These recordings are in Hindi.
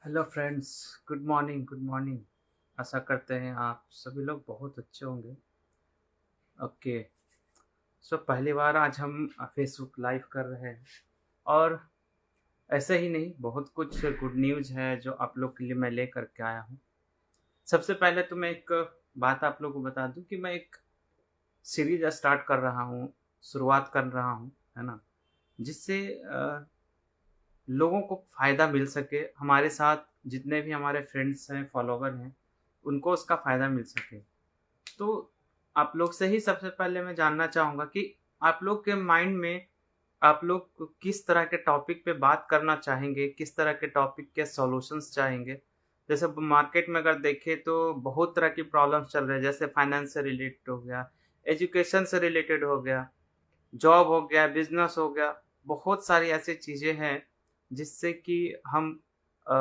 Hello friends. Good morning, good morning. आशा करते हैं आप सभी लोग बहुत अच्छे होंगे। ओके। सो पहली बार आज हम फेसबुक लाइव कर रहे हैं। और ऐसे ही नहीं, बहुत कुछ गुड न्यूज़ है जो आप लोग के लिए मैं लेकर के आया हूँ। सबसे पहले तो मैं एक बात आप लोग को बता दूं कि मैं एक सीरीज स्टार्ट कर रहा हूँ, शुरुआत कर रहा हूँ, है ना, जिससे लोगों को फ़ायदा मिल सके। हमारे साथ जितने भी हमारे फ्रेंड्स हैं, फॉलोवर हैं, उनको उसका फ़ायदा मिल सके। तो आप लोग से ही सबसे पहले मैं जानना चाहूँगा कि आप लोग के माइंड में आप लोग किस तरह के टॉपिक पे बात करना चाहेंगे, किस तरह के टॉपिक के सॉल्यूशंस चाहेंगे। जैसे मार्केट में अगर देखें तो बहुत तरह की प्रॉब्लम्स चल रहे हैं, जैसे फाइनेंस से रिलेटेड हो गया, एजुकेशन से रिलेटेड हो गया, जॉब हो गया, बिजनेस हो गया। बहुत सारी ऐसी चीज़ें हैं जिससे कि हम अ,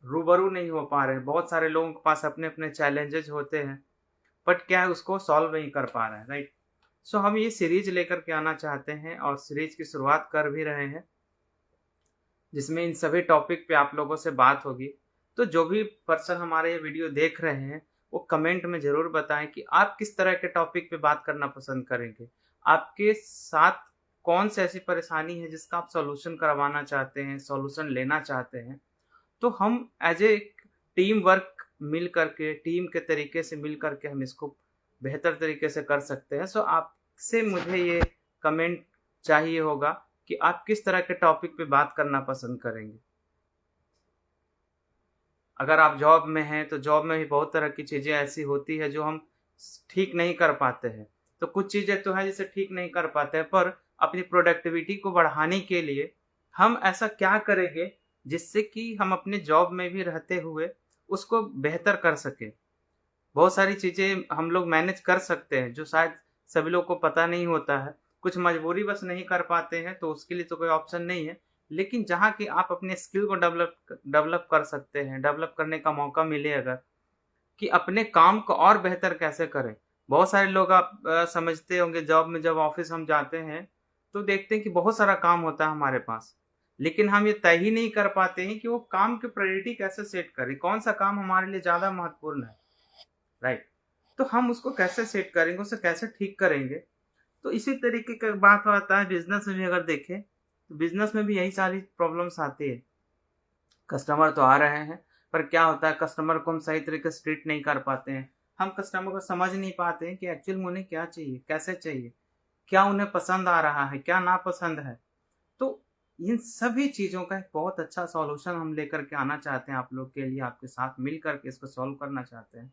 रूबरू नहीं हो पा रहे। बहुत सारे लोगों के पास अपने अपने चैलेंजेस होते हैं, बट क्या है, उसको सॉल्व नहीं कर पा रहे हैं, राइट। सो हम ये सीरीज लेकर के आना चाहते हैं और सीरीज की शुरुआत कर भी रहे हैं, जिसमें इन सभी टॉपिक पे आप लोगों से बात होगी। तो जो भी पर्सन हमारे ये वीडियो देख रहे हैं, वो कमेंट में ज़रूर बताएं कि आप किस तरह के टॉपिक पे बात करना पसंद करेंगे। आपके साथ कौन सी ऐसी परेशानी है जिसका आप सॉल्यूशन करवाना चाहते हैं, सॉल्यूशन लेना चाहते हैं। तो हम एज ए टीम वर्क मिल करके, टीम के तरीके से मिल करके हम इसको बेहतर तरीके से कर सकते हैं। सो आपसे मुझे ये कमेंट चाहिए होगा कि आप किस तरह के टॉपिक पे बात करना पसंद करेंगे। अगर आप जॉब में हैं तो जॉब में भी बहुत तरह की चीज़ें ऐसी होती है जो हम ठीक नहीं कर पाते हैं। तो कुछ चीज़ें तो हैं जिसे ठीक नहीं कर पाते हैं, पर अपनी प्रोडक्टिविटी को बढ़ाने के लिए हम ऐसा क्या करेंगे जिससे कि हम अपने जॉब में भी रहते हुए उसको बेहतर कर सकें। बहुत सारी चीज़ें हम लोग मैनेज कर सकते हैं जो शायद सभी लोग को पता नहीं होता है। कुछ मजबूरी बस नहीं कर पाते हैं, तो उसके लिए तो कोई ऑप्शन नहीं है। लेकिन जहाँ कि आप अपने स्किल को डेवलप डेवलप कर सकते हैं, डेवलप करने का मौका मिले अगर, कि अपने काम को और बेहतर कैसे करें। बहुत सारे लोग आप समझते होंगे, जॉब में जब ऑफिस हम जाते हैं तो देखते हैं कि बहुत सारा काम होता है हमारे पास, लेकिन हम ये तय ही नहीं कर पाते हैं कि वो काम की प्रायोरिटी कैसे सेट करें, कौन सा काम हमारे लिए ज़्यादा महत्वपूर्ण है, राइट। तो हम उसको कैसे सेट करेंगे, उसे कैसे ठीक करेंगे। तो इसी तरीके का बात आता है बिजनेस में भी। अगर देखें तो बिजनेस में भी यही सारी प्रॉब्लम्स आती है। कस्टमर तो आ रहे हैं, पर क्या होता है, कस्टमर को हम सही तरीके से ट्रीट नहीं कर पाते हैं। हम कस्टमर को समझ नहीं पाते हैं कि एक्चुअल में उन्हें क्या चाहिए, कैसे चाहिए, क्या उन्हें पसंद आ रहा है, क्या नापसंद है। तो इन सभी चीज़ों का एक बहुत अच्छा सॉल्यूशन हम लेकर के आना चाहते हैं आप लोग के लिए, आपके साथ मिल करके इसको सॉल्व करना चाहते हैं।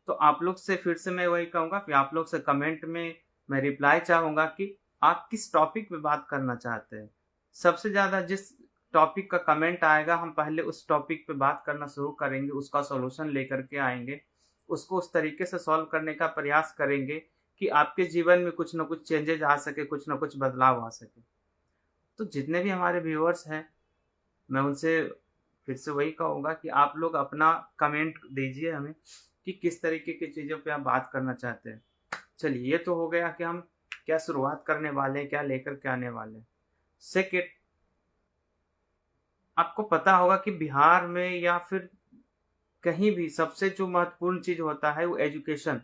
तो आप लोग से फिर से मैं वही कहूँगा कि आप लोग से कमेंट में मैं रिप्लाई चाहूँगा कि आप किस टॉपिक पे बात करना चाहते हैं। सबसे ज़्यादा जिस टॉपिक का कमेंट आएगा, हम पहले उस टॉपिक पे बात करना शुरू करेंगे, उसका सॉल्यूशन लेकर के आएँगे, उसको उस तरीके से सॉल्व करने का प्रयास करेंगे कि आपके जीवन में कुछ न कुछ चेंजेज़ आ सके, कुछ न कुछ बदलाव आ सके। तो जितने भी हमारे व्यूअर्स हैं, मैं उनसे फिर से वही कहूँगा कि आप लोग अपना कमेंट दीजिए हमें कि किस तरीके की चीज़ों पे आप बात करना चाहते हैं। चलिए, ये तो हो गया कि हम क्या शुरुआत करने वाले हैं, क्या लेकर के आने वाले हैं। सेकंड, आपको पता होगा कि बिहार में या फिर कहीं भी सबसे जो महत्वपूर्ण चीज़ होता है वो एजुकेशन।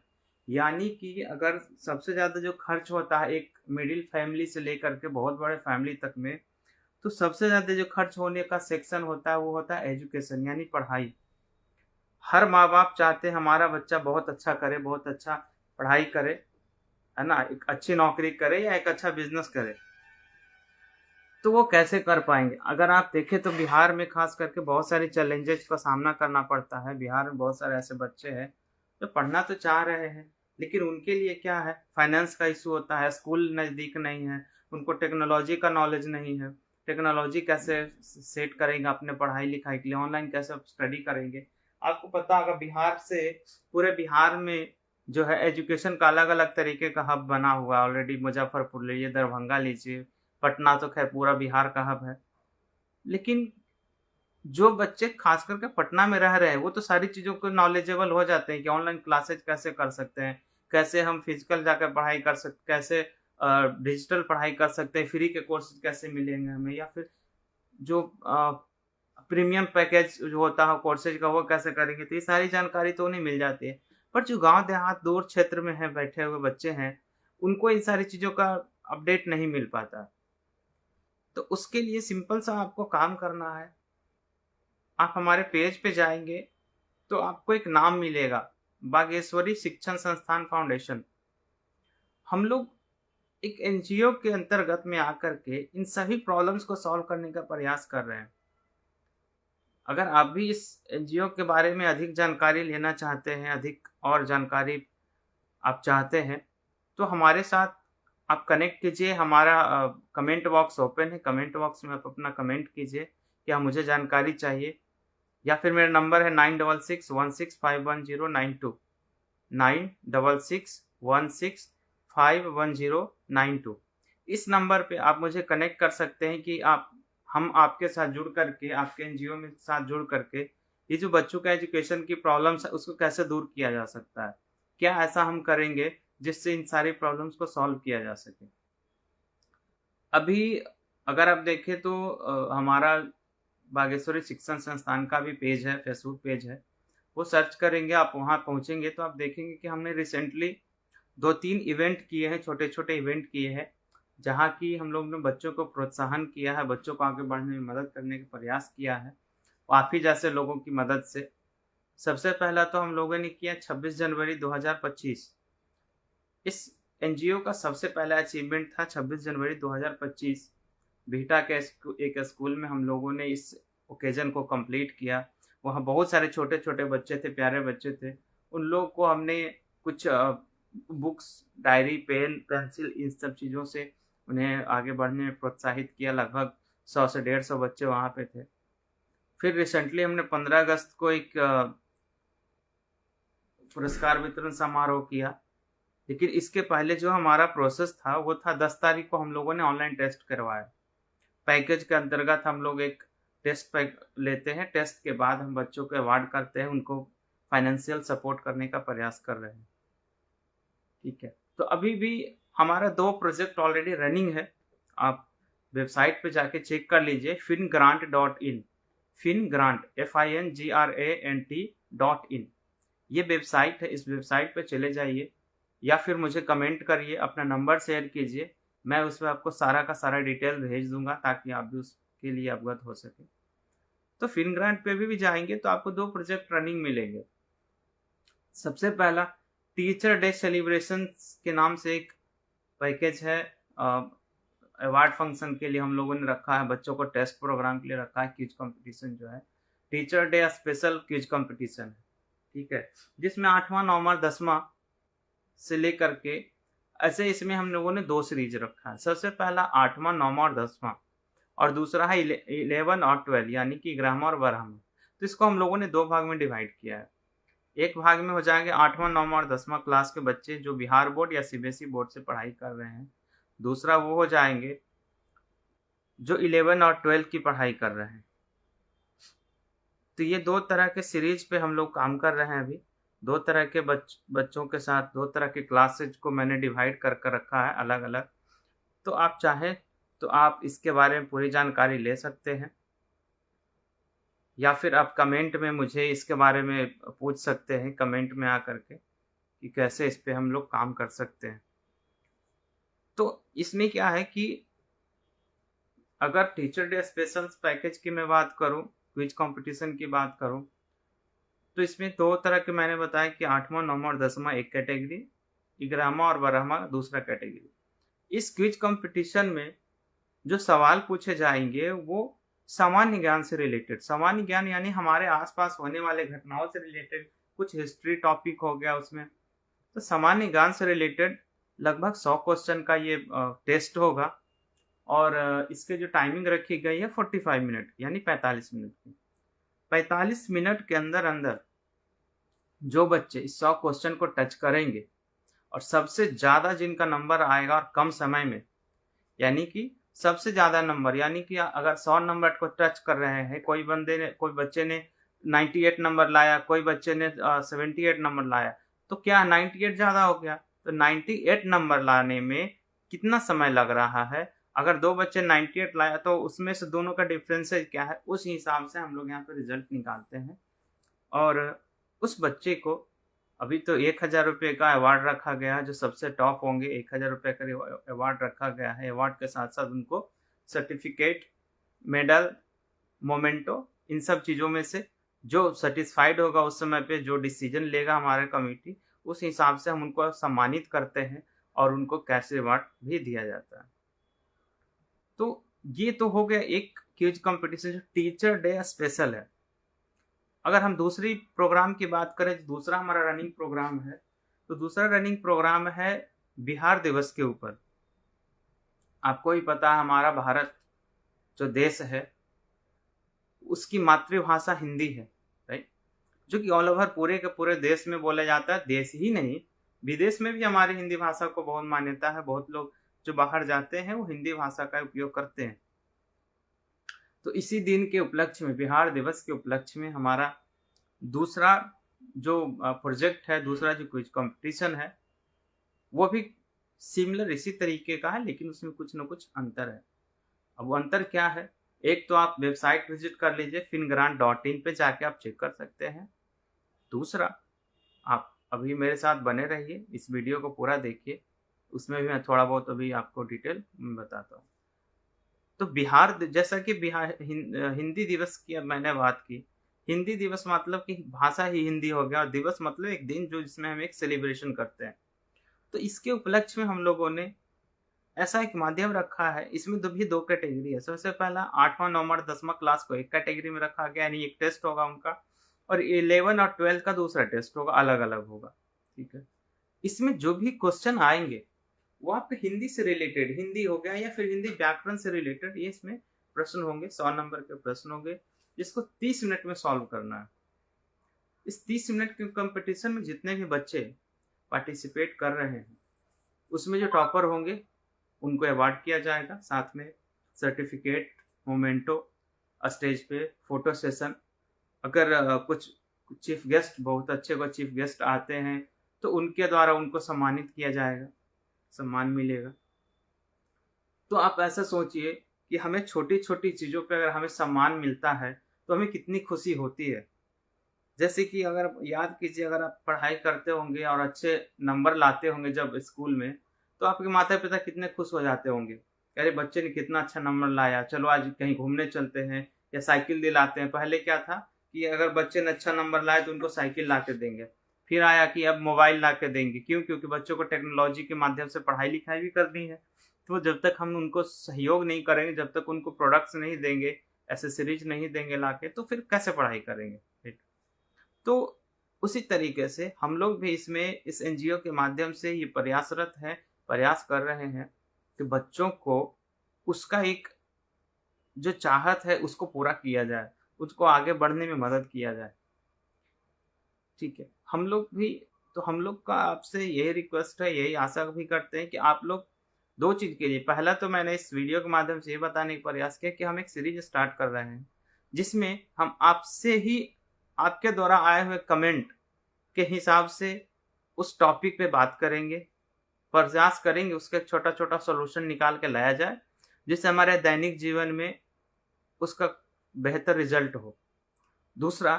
यानी कि अगर सबसे ज़्यादा जो खर्च होता है एक मिडिल फैमिली से लेकर के बहुत बड़े फैमिली तक में, तो सबसे ज़्यादा जो खर्च होने का सेक्शन होता है वो होता है एजुकेशन, यानी पढ़ाई। हर माँ-बाप चाहते हैं हमारा बच्चा बहुत अच्छा करे, बहुत अच्छा पढ़ाई करे, है ना? एक अच्छी नौकरी करे या एक अच्छा बिज़नेस करे। तो वो कैसे कर पाएँगे? अगर आप देखें तो बिहार में ख़ास करके बहुत सारी चैलेंजेज़ का सामना करना पड़ता है। बिहार में बहुत सारे ऐसे बच्चे हैं, जो पढ़ना तो चाह रहे हैं, लेकिन उनके लिए क्या है, फाइनेंस का इश्यू होता है, स्कूल नज़दीक नहीं है, उनको टेक्नोलॉजी का नॉलेज नहीं है। टेक्नोलॉजी कैसे सेट करेंगे अपने पढ़ाई-लिखाई के लिए, ऑनलाइन कैसे स्टडी करेंगे। आपको पता होगा बिहार से पूरे बिहार में जो है एजुकेशन का अलग-अलग तरीके का हब बना हुआ है ऑलरेडी। मुज़फ्फरपुर लीजिए, दरभंगा लीजिए, पटना तो ख़ैर पूरा बिहार का हब है। लेकिन जो बच्चे ख़ास करके पटना में रह रहे हैं, वो तो सारी चीज़ों को नॉलेजेबल हो जाते हैं कि ऑनलाइन क्लासेज़ कैसे कर सकते हैं, कैसे हम फ़िज़िकल जाकर पढ़ाई कर सकते, कैसे डिजिटल पढ़ाई कर सकते हैं, फ्री के कोर्सेज़ कैसे मिलेंगे हमें, या फिर जो प्रीमियम पैकेज जो होता है कोर्सेज का वो कैसे करेंगे, तो ये सारी जानकारी तो उन्हें मिल जाती है। पर जो गांव देहात दूर क्षेत्र में है बैठे हुए बच्चे हैं, उनको इन सारी चीज़ों का अपडेट नहीं मिल पाता। तो उसके लिए सिंपल सा आपको काम करना है। आप हमारे पेज पे जाएंगे तो आपको एक नाम मिलेगा, बागेश्वरी शिक्षण संस्थान फाउंडेशन। हम लोग एक एनजीओ के अंतर्गत में आकर के इन सभी प्रॉब्लम्स को सॉल्व करने का प्रयास कर रहे हैं। अगर आप भी इस एनजीओ के बारे में अधिक जानकारी लेना चाहते हैं, अधिक और जानकारी आप चाहते हैं, तो हमारे साथ आप कनेक्ट कीजिए। हमारा कमेंट बॉक्स ओपन है, कमेंट बॉक्स में आप अपना कमेंट कीजिए कि हाँ मुझे जानकारी चाहिए, या फिर मेरा नंबर है 9661651092, 9661651092। इस नंबर पे आप मुझे कनेक्ट कर सकते हैं कि हम आपके साथ जुड़ करके, आपके एनजीओ में साथ जुड़ करके ये जो बच्चों का एजुकेशन की प्रॉब्लम्स है उसको कैसे दूर किया जा सकता है, क्या ऐसा हम करेंगे जिससे इन सारी प्रॉब्लम्स को सॉल्व किया जा सके। अभी अगर आप देखें तो हमारा बागेश्वरी शिक्षण संस्थान का भी पेज है, फेसबुक पेज है, वो सर्च करेंगे आप, वहाँ पहुँचेंगे तो आप देखेंगे कि हमने रिसेंटली 2-3 इवेंट किए हैं, छोटे छोटे इवेंट किए हैं, जहाँ की हम लोग ने बच्चों को प्रोत्साहन किया है, बच्चों को आगे बढ़ने में मदद करने का प्रयास किया है आप ही जैसे लोगों की मदद से। सबसे पहला तो हम लोगों ने किया 26 जनवरी 2025। इस एनजीओ का सबसे पहला अचीवमेंट था 26 जनवरी 2025। बीटा के एक स्कूल में हम लोगों ने इस ओकेजन को कंप्लीट किया। वहाँ बहुत सारे छोटे छोटे बच्चे थे, प्यारे बच्चे थे। उन लोगों को हमने कुछ बुक्स, डायरी, पेन, पेंसिल, इन सब चीज़ों से उन्हें आगे बढ़ने में प्रोत्साहित किया। लगभग 100 से 150 बच्चे वहाँ पे थे। फिर रिसेंटली हमने 15 अगस्त को एक पुरस्कार वितरण समारोह किया। लेकिन इसके पहले जो हमारा प्रोसेस था वो था 10 तारीख को हम लोगों ने ऑनलाइन टेस्ट करवाया। पैकेज के अंतर्गत हम लोग एक टेस्ट पैक लेते हैं, टेस्ट के बाद हम बच्चों को अवार्ड करते हैं, उनको फाइनेंशियल सपोर्ट करने का प्रयास कर रहे हैं। ठीक है, तो अभी भी हमारा 2 प्रोजेक्ट ऑलरेडी रनिंग है। आप वेबसाइट पे जाके चेक कर लीजिए, fingrant.in, fingrant FINGRANT.in ये वेबसाइट है। इस वेबसाइट पे चले जाइए या फिर मुझे कमेंट करिए, अपना नंबर शेयर कीजिए, मैं उसमें आपको सारा का सारा डिटेल भेज दूंगा ताकि आप भी उसके लिए अवगत हो सके। तो फिनग्रांट पे भी जाएंगे तो आपको 2 प्रोजेक्ट रनिंग मिलेंगे। सबसे पहला टीचर डे सेलिब्रेशन के नाम से एक पैकेज है, अवार्ड फंक्शन के लिए हम लोगों ने रखा है, बच्चों को टेस्ट प्रोग्राम के लिए रखा है। क्विज कंपटीशन जो है teacher day special quiz competition है, ठीक है, जिसमें 8वां 9वां 10वां से लेकर के ऐसे इसमें हम लोगों ने 2 सीरीज रखा है। सबसे पहला 8वां 9वां और 10वां, और दूसरा है 11 और 12 यानी कि 11वां और 12वां। तो इसको हम लोगों ने 2 भाग में डिवाइड किया है। एक भाग में हो जाएंगे 8वां 9वां और 10वां क्लास के बच्चे जो बिहार बोर्ड या सीबीएसई बोर्ड से पढ़ाई कर रहे हैं। दूसरा वो हो जाएंगे जो 11 और 12 की पढ़ाई कर रहे हैं। तो ये 2 तरह के सीरीज पे हम लोग काम कर रहे हैं। अभी 2 तरह के बच्चों के साथ 2 तरह के क्लासेज को मैंने डिवाइड कर रखा है अलग अलग। तो आप चाहें तो आप इसके बारे में पूरी जानकारी ले सकते हैं, या फिर आप कमेंट में मुझे इसके बारे में पूछ सकते हैं, कमेंट में आकर के, कि कैसे इस पे हम लोग काम कर सकते हैं। तो इसमें क्या है कि अगर टीचर डे स्पेशल पैकेज की मैं बात करूं, क्विज कंपटीशन की बात करूं, तो इसमें 2 तरह के मैंने बताया कि 8वां 9वां और 10वां एक कैटेगरी, 11वां और 12वां दूसरा कैटेगरी। इस क्विज कंपटीशन में जो सवाल पूछे जाएंगे वो सामान्य ज्ञान से रिलेटेड, सामान्य ज्ञान यानी हमारे आसपास होने वाले घटनाओं से रिलेटेड, कुछ हिस्ट्री टॉपिक हो गया उसमें। तो सामान्य ज्ञान से रिलेटेड लगभग 100 क्वेश्चन का ये टेस्ट होगा, और इसके जो टाइमिंग रखी गई है 45 मिनट यानी 45 मिनट की। 45 मिनट के अंदर अंदर जो बच्चे इस 100 क्वेश्चन को टच करेंगे और सबसे ज़्यादा जिनका नंबर आएगा और कम समय में, यानी कि सबसे ज़्यादा नंबर, यानी कि अगर 100 नंबर को टच कर रहे हैं, कोई बच्चे ने 98 नंबर लाया, कोई बच्चे ने 78 नंबर लाया, तो क्या 98 ज़्यादा हो गया? तो 98 नंबर लाने में कितना समय लग रहा है अगर 2 बच्चे 98 लाया तो उसमें से दोनों का डिफरेंसेज क्या है, उस हिसाब से हम लोग यहाँ पे रिजल्ट निकालते हैं। और उस बच्चे को अभी तो 1000 रुपये का अवार्ड रखा गया है, जो सबसे टॉप होंगे 1000 रुपये का अवार्ड रखा गया है। अवार्ड के साथ साथ उनको सर्टिफिकेट, मेडल, मोमेंटो, इन सब चीज़ों में से जो सेटिस्फाइड होगा उस समय पे, जो डिसीजन लेगा हमारा कमेटी, उस हिसाब से हम उनको सम्मानित करते हैं और उनको कैश रिवार्ड भी दिया जाता है। तो ये तो हो गया एक क्विज कंपटीशन जो टीचर डे स्पेशल है। अगर हम दूसरी प्रोग्राम की बात करें, दूसरा हमारा रनिंग प्रोग्राम है, तो दूसरा रनिंग प्रोग्राम है बिहार दिवस के ऊपर। आपको ही पता है हमारा भारत जो देश है उसकी मातृभाषा हिंदी है, राइट, जो कि ऑल ओवर पूरे के पूरे देश में बोला जाता है। देश ही नहीं, विदेश में भी हमारी हिंदी भाषा को बहुत मान्यता है। बहुत लोग जो बाहर जाते हैं वो हिंदी भाषा का उपयोग करते हैं। तो इसी दिन के उपलक्ष्य में, बिहार दिवस के उपलक्ष्य में, हमारा दूसरा जो प्रोजेक्ट है, दूसरा जो क्विज कंपटीशन है, वो भी सिमिलर इसी तरीके का है, लेकिन उसमें कुछ न कुछ अंतर है। अब वो अंतर क्या है, एक तो आप वेबसाइट विजिट कर लीजिए, fingrant.in पे जाके आप चेक कर सकते हैं। दूसरा, आप अभी मेरे साथ बने रहिए, इस वीडियो को पूरा देखिए, उसमें भी मैं थोड़ा बहुत अभी आपको डिटेल बताता हूँ। तो बिहार, जैसा कि बिहार हिंदी दिवस की अब मैंने बात की, हिंदी दिवस मतलब कि भाषा ही हिंदी हो गया, और दिवस मतलब एक दिन जो जिसमें हम एक सेलिब्रेशन करते हैं। तो इसके उपलक्ष्य में हम लोगों ने ऐसा एक माध्यम रखा है। इसमें दो कैटेगरी है। सबसे पहला 8वां 9वां 10वां क्लास को एक कैटेगरी में रखा गया, यानी एक टेस्ट होगा उनका, और 11 और 12 का दूसरा टेस्ट होगा, अलग अलग होगा, ठीक है। इसमें जो भी क्वेश्चन आएंगे वो आपके हिंदी से रिलेटेड, हिंदी हो गया या फिर हिंदी व्याकरण से रिलेटेड, ये इसमें प्रश्न होंगे। 100 नंबर के प्रश्न होंगे जिसको 30 मिनट में सॉल्व करना है। इस 30 मिनट के कंपटीशन में जितने भी बच्चे पार्टिसिपेट कर रहे हैं उसमें जो टॉपर होंगे उनको अवार्ड किया जाएगा, साथ में सर्टिफिकेट, मोमेंटो, स्टेज पे फोटो सेशन। अगर कुछ चीफ गेस्ट, बहुत अच्छे को चीफ गेस्ट आते हैं तो उनके द्वारा उनको सम्मानित किया जाएगा, सम्मान मिलेगा। तो आप ऐसा सोचिए कि हमें छोटी छोटी चीज़ों पे अगर हमें सम्मान मिलता है तो हमें कितनी खुशी होती है। जैसे कि अगर याद कीजिए, अगर आप पढ़ाई करते होंगे और अच्छे नंबर लाते होंगे जब स्कूल में, तो आपके माता पिता कितने खुश हो जाते होंगे, अरे बच्चे ने कितना अच्छा नंबर लाया, चलो आज कहीं घूमने चलते हैं, या साइकिल दिलाते हैं। पहले क्या था कि अगर बच्चे ने अच्छा नंबर लाए तो उनको साइकिल ला के देंगे, फिर आया कि अब मोबाइल ला के देंगे। क्यों? क्योंकि बच्चों को टेक्नोलॉजी के माध्यम से पढ़ाई लिखाई भी करनी है। तो जब तक हम उनको सहयोग नहीं करेंगे, जब तक उनको प्रोडक्ट्स नहीं देंगे, एसेसरीज नहीं देंगे ला के, तो फिर कैसे पढ़ाई करेंगे? तो उसी तरीके से हम लोग भी इसमें, इस एनजीओ के माध्यम से ये प्रयासरत हैं, प्रयास कर रहे हैं कि बच्चों को उसका एक जो चाहत है उसको पूरा किया जाए, उसको आगे बढ़ने में मदद किया जाए, ठीक है। हम लोग भी, तो हम लोग का आपसे यही रिक्वेस्ट है, यही आशा भी करते हैं कि आप लोग दो चीज़ के लिए, पहला तो मैंने इस वीडियो के माध्यम से ये बताने का प्रयास किया कि हम एक सीरीज स्टार्ट कर रहे हैं जिसमें हम आपसे ही, आपके द्वारा आए हुए कमेंट के हिसाब से उस टॉपिक पे बात करेंगे, प्रयास करेंगे उसका एक छोटा छोटा सॉल्यूशन निकाल के लाया जाए, जिससे हमारे दैनिक जीवन में उसका बेहतर रिजल्ट हो। दूसरा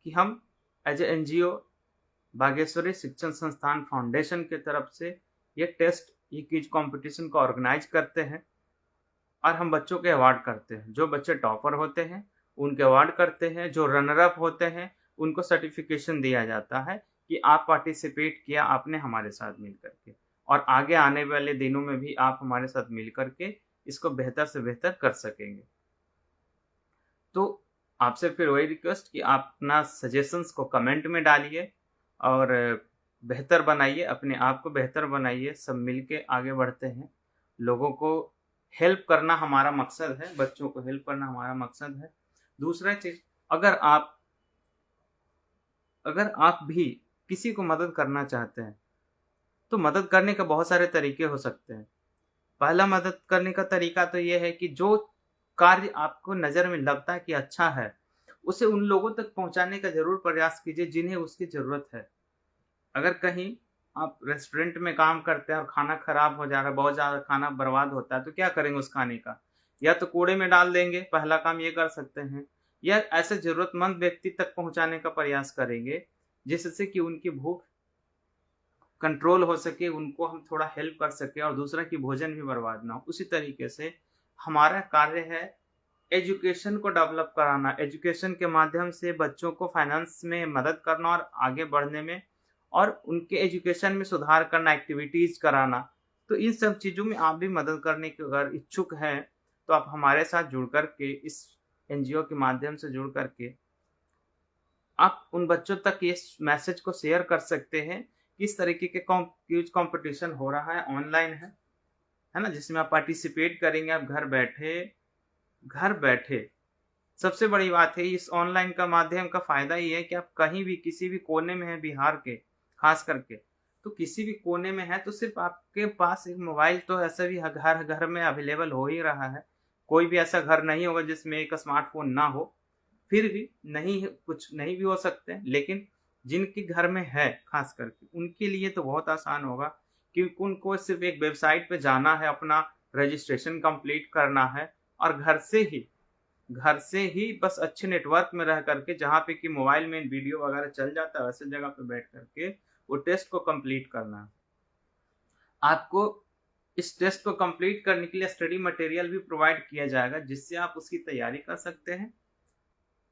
कि हम एज ए एनजीओ बागेश्वरी शिक्षण संस्थान फाउंडेशन की तरफ से ये टेस्ट, ये क्विज कंपटीशन को ऑर्गेनाइज करते हैं और हम बच्चों के अवार्ड करते हैं। जो बच्चे टॉपर होते हैं उनके अवार्ड करते हैं, जो रनर अप होते हैं उनको सर्टिफिकेशन दिया जाता है कि आप पार्टिसिपेट किया आपने हमारे साथ मिल करके, और आगे आने वाले दिनों में भी आप हमारे साथ मिल करके इसको बेहतर से बेहतर कर सकेंगे। तो आपसे फिर वही रिक्वेस्ट कि आप अपना सजेशंस को कमेंट में डालिए और बेहतर बनाइए, अपने आप को बेहतर बनाइए। सब मिलके आगे बढ़ते हैं। लोगों को हेल्प करना हमारा मकसद है, बच्चों को हेल्प करना हमारा मकसद है। दूसरा चीज़, अगर आप भी किसी को मदद करना चाहते हैं तो मदद करने के बहुत सारे तरीके हो सकते हैं। पहला मदद करने का तरीका तो ये है कि जो कार्य आपको नज़र में लगता है कि अच्छा है, उसे उन लोगों तक पहुंचाने का ज़रूर प्रयास कीजिए जिन्हें उसकी ज़रूरत है। अगर कहीं आप रेस्टोरेंट में काम करते हैं और खाना खराब हो जा रहा है, बहुत ज़्यादा खाना बर्बाद होता है, तो क्या करेंगे उस खाने का? या तो कूड़े में डाल देंगे, पहला काम ये कर सकते हैं, या ऐसे ज़रूरतमंद व्यक्ति तक पहुँचाने का प्रयास करेंगे, जिससे कि उनकी भूख कंट्रोल हो सके, उनको हम थोड़ा हेल्प कर सकें और दूसरा की भोजन भी बर्बाद ना हो। उसी तरीके से हमारा कार्य है एजुकेशन को डेवलप कराना, एजुकेशन के माध्यम से बच्चों को फाइनेंस में मदद करना और आगे बढ़ने में, और उनके एजुकेशन में सुधार करना, एक्टिविटीज़ कराना। तो इन सब चीज़ों में आप भी मदद करने के अगर इच्छुक हैं, तो आप हमारे साथ जुड़ कर के, इस एनजीओ के माध्यम से जुड़ कर के आप उन बच्चों तक ये मैसेज को शेयर कर सकते हैं, किस तरीके के क्विज कंपटीशन हो रहा है, ऑनलाइन है ना? जिसमें आप पार्टिसिपेट करेंगे, आप घर बैठे। सबसे बड़ी बात है इस ऑनलाइन का माध्यम का फ़ायदा ये है कि आप कहीं भी किसी भी कोने में हैं बिहार के, ख़ास करके, तो किसी भी कोने में है तो सिर्फ़ आपके पास एक मोबाइल तो ऐसा भी हर घर में अवेलेबल हो ही रहा है। कोई भी ऐसा घर नहीं होगा जिसमें एक स्मार्टफ़ोन ना हो। फिर भी नहीं, कुछ नहीं भी हो सकते हैं, लेकिन जिनके घर में है ख़ास करके, उनके लिए तो बहुत आसान होगा, क्योंकि उनको सिर्फ़ एक वेबसाइट पे जाना है, अपना रजिस्ट्रेशन कंप्लीट करना है और घर से ही बस अच्छे नेटवर्क में रह करके, जहाँ पे कि मोबाइल में वीडियो वगैरह चल जाता है, वैसे जगह पे बैठ करके वो टेस्ट को कंप्लीट करना है। आपको इस टेस्ट को कंप्लीट करने के लिए स्टडी मटेरियल भी प्रोवाइड किया जाएगा, जिससे आप उसकी तैयारी कर सकते हैं।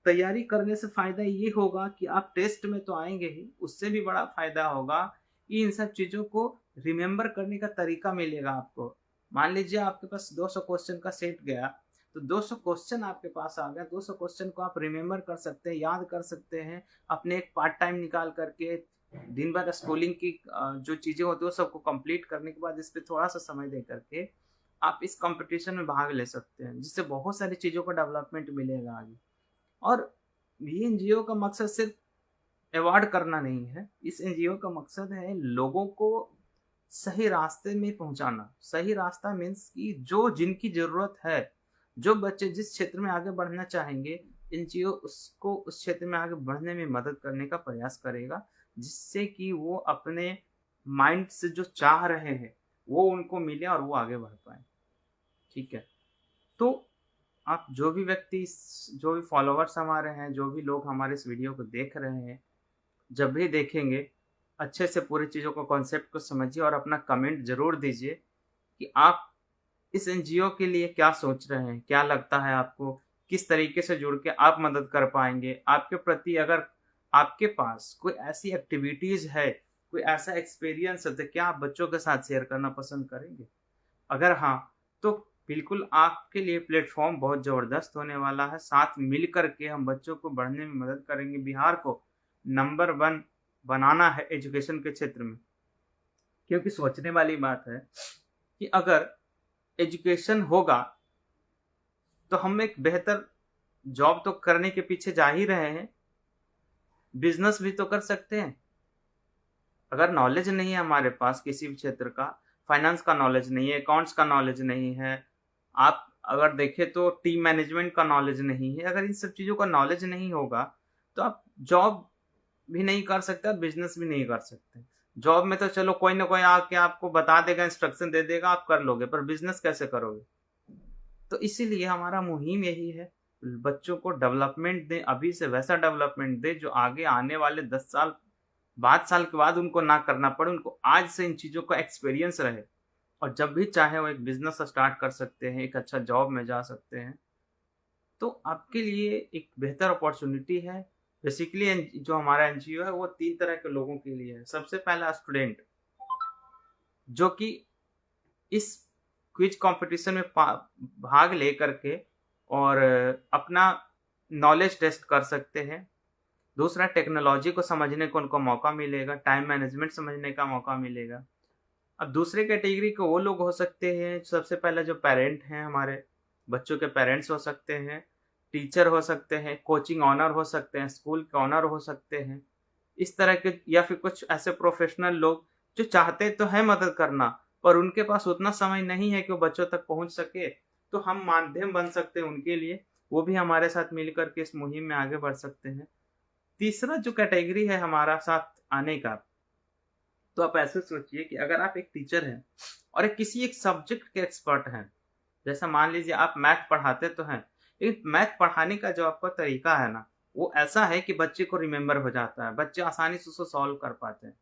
तैयारी करने से फ़ायदा ये होगा कि आप टेस्ट में तो आएँगे ही, उससे भी बड़ा फ़ायदा होगा कि इन सब चीज़ों को रिमेंबर करने का तरीका मिलेगा आपको। मान लीजिए आपके पास 200 क्वेश्चन का सेट गया, तो 200 क्वेश्चन आपके पास आ गया, 200 क्वेश्चन को आप रिमेंबर कर सकते हैं, याद कर सकते हैं, अपने एक पार्ट टाइम निकाल करके, दिन भर स्कूलिंग की जो चीज़ें होती हैं, वो सबको कंप्लीट करने के बाद इस पे थोड़ा-सा समय दे करके, आप इस कॉम्पिटिशन में भाग ले सकते हैं, जिससे बहुत सारी चीज़ों को डेवलपमेंट मिलेगा आगे। और ये एनजीओ का मकसद सिर्फ अवार्ड करना नहीं है, इस एनजीओ का मकसद है लोगों को सही रास्ते में पहुंचाना। सही रास्ता मीन्स कि जो जिनकी ज़रूरत है, जो बच्चे जिस क्षेत्र में आगे बढ़ना चाहेंगे, एनजीओ उसको उस क्षेत्र में आगे बढ़ने में मदद करने का प्रयास करेगा, जिससे कि वो अपने माइंड से जो चाह रहे हैं, वो उनको मिले और वो आगे बढ़ पाएँ। ठीक है? तो आप जो भी फॉलोवर्स हमारे हैं, जो भी लोग हमारे इस वीडियो को देख रहे हैं, जब भी देखेंगे, अच्छे से पूरी चीज़ों को, कॉन्सेप्ट को समझिए और अपना कमेंट ज़रूर दीजिए कि आप इस एनजीओ के लिए क्या सोच रहे हैं? क्या लगता है आपको? किस तरीके से जुड़ के आप मदद कर पाएँगे? आपके प्रति अगर आपके पास कोई ऐसी एक्टिविटीज़ है, कोई ऐसा एक्सपीरियंस है, तो क्या आप बच्चों के साथ शेयर करना पसंद करेंगे? अगर हाँ, तो बिल्कुल आपके लिए प्लेटफ़ॉर्म बहुत ज़बरदस्त होने वाला है। साथ मिल कर के हम बच्चों को बढ़ने में मदद करेंगे। बिहार को नंबर 1 बनाना है एजुकेशन के क्षेत्र में। क्योंकि सोचने वाली बात है कि अगर एजुकेशन होगा, तो हम एक बेहतर जॉब तो करने के पीछे जा ही रहे हैं, बिज़नेस भी तो कर सकते हैं। अगर नॉलेज नहीं है हमारे पास किसी भी क्षेत्र का, फाइनेंस का नॉलेज नहीं है, अकाउंट्स का नॉलेज नहीं है, आप अगर देखें तो टीम मैनेजमेंट का नॉलेज नहीं है, अगर इन सब चीज़ों का नॉलेज नहीं होगा, तो आप जॉब भी नहीं कर सकते और बिज़नेस भी नहीं कर सकते। जॉब में तो चलो कोई ना कोई आके आपको बता देगा, इंस्ट्रक्शन दे देगा, आप कर लोगे, पर बिज़नेस कैसे करोगे? तो इसीलिए हमारा मुहिम यही है, बच्चों को डेवलपमेंट दें, अभी से वैसा डेवलपमेंट दें जो आगे आने वाले 10 साल, 5 साल के बाद उनको ना करना पड़े, उनको आज से इन चीज़ों का एक्सपीरियंस रहे और जब भी चाहे वो एक बिज़नेस स्टार्ट कर सकते हैं, एक अच्छा जॉब में जा सकते हैं। तो आपके लिए एक बेहतर अपॉर्च्युनिटी है। बेसिकली जो हमारा एनजीओ है वो 3 तरह के लोगों के लिए है। सबसे पहला स्टूडेंट, जो कि इस क्विज कंपटीशन में भाग ले करके और अपना नॉलेज टेस्ट कर सकते हैं। दूसरा, टेक्नोलॉजी को समझने को उनको मौका मिलेगा, टाइम मैनेजमेंट समझने का मौका मिलेगा। अब दूसरे कैटेगरी के वो लोग हो सकते हैं, सबसे पहले जो पेरेंट हैं, हमारे बच्चों के पेरेंट्स हो सकते हैं, टीचर हो सकते हैं, कोचिंग ऑनर हो सकते हैं, स्कूल के ऑनर हो सकते हैं, इस तरह के, या फिर कुछ ऐसे प्रोफेशनल लोग जो चाहते तो हैं मदद करना, पर उनके पास उतना समय नहीं है कि वो बच्चों तक पहुंच सके, तो हम माध्यम बन सकते हैं उनके लिए, वो भी हमारे साथ मिल करके इस मुहिम में आगे बढ़ सकते हैं। तीसरा जो कैटेगरी है हमारा साथ आने का, तो आप ऐसे सोचिए कि अगर आप एक टीचर हैं और किसी एक सब्जेक्ट के एक्सपर्ट हैं, जैसा मान लीजिए आप मैथ पढ़ाते तो हैं, लेकिन मैथ पढ़ाने का जो आपका तरीका है ना, वो ऐसा है कि बच्चे को रिमेम्बर हो जाता है, बच्चे आसानी से उसको सॉल्व कर पाते हैं।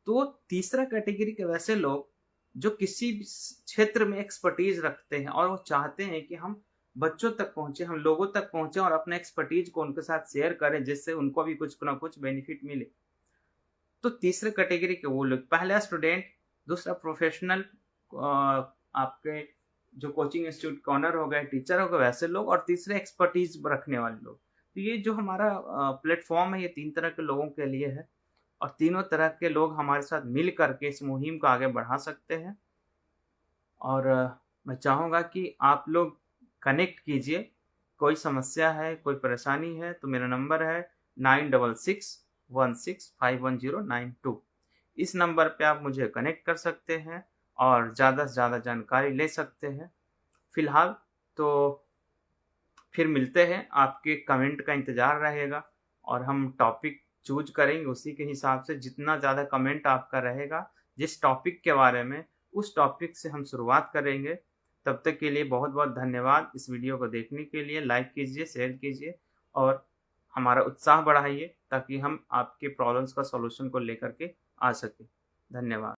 तो तीसरा कैटेगरी के वैसे लोग जो किसी भी क्षेत्र में एक्सपर्टीज रखते हैं और वो चाहते हैं कि हम बच्चों तक पहुंचे, हम लोगों तक पहुंचे और अपने एक्सपर्टीज को उनके साथ शेयर करें, जिससे उनको भी कुछ ना कुछ बेनिफिट मिले। तो तीसरे कैटेगरी के वो लोग, पहला स्टूडेंट, दूसरा प्रोफेशनल, आपके जो कोचिंग इंस्टीट्यूट का ऑनर हो गए, टीचर हो गए, वैसे लोग, और तीसरे एक्सपर्टीज रखने वाले लोग। तो ये जो हमारा प्लेटफॉर्म है, ये 3 तरह के लोगों के लिए है और तीनों तरह के लोग हमारे साथ मिल करके इस मुहिम को आगे बढ़ा सकते हैं। और मैं चाहूँगा कि आप लोग कनेक्ट कीजिए। कोई समस्या है, कोई परेशानी है तो मेरा नंबर है 9661651092। इस नंबर पे आप मुझे कनेक्ट कर सकते हैं और ज़्यादा से ज़्यादा जानकारी ले सकते हैं। फिलहाल तो फिर मिलते हैं, आपके कमेंट का इंतज़ार रहेगा और हम टॉपिक चूज करेंगे उसी के हिसाब से। जितना ज़्यादा कमेंट आपका रहेगा जिस टॉपिक के बारे में, उस टॉपिक से हम शुरुआत करेंगे। तब तक के लिए बहुत बहुत धन्यवाद। इस वीडियो को देखने के लिए लाइक कीजिए, शेयर कीजिए और हमारा उत्साह बढ़ाइए ताकि हम आपके प्रॉब्लम्स का सॉल्यूशन को लेकर के आ सकें। धन्यवाद।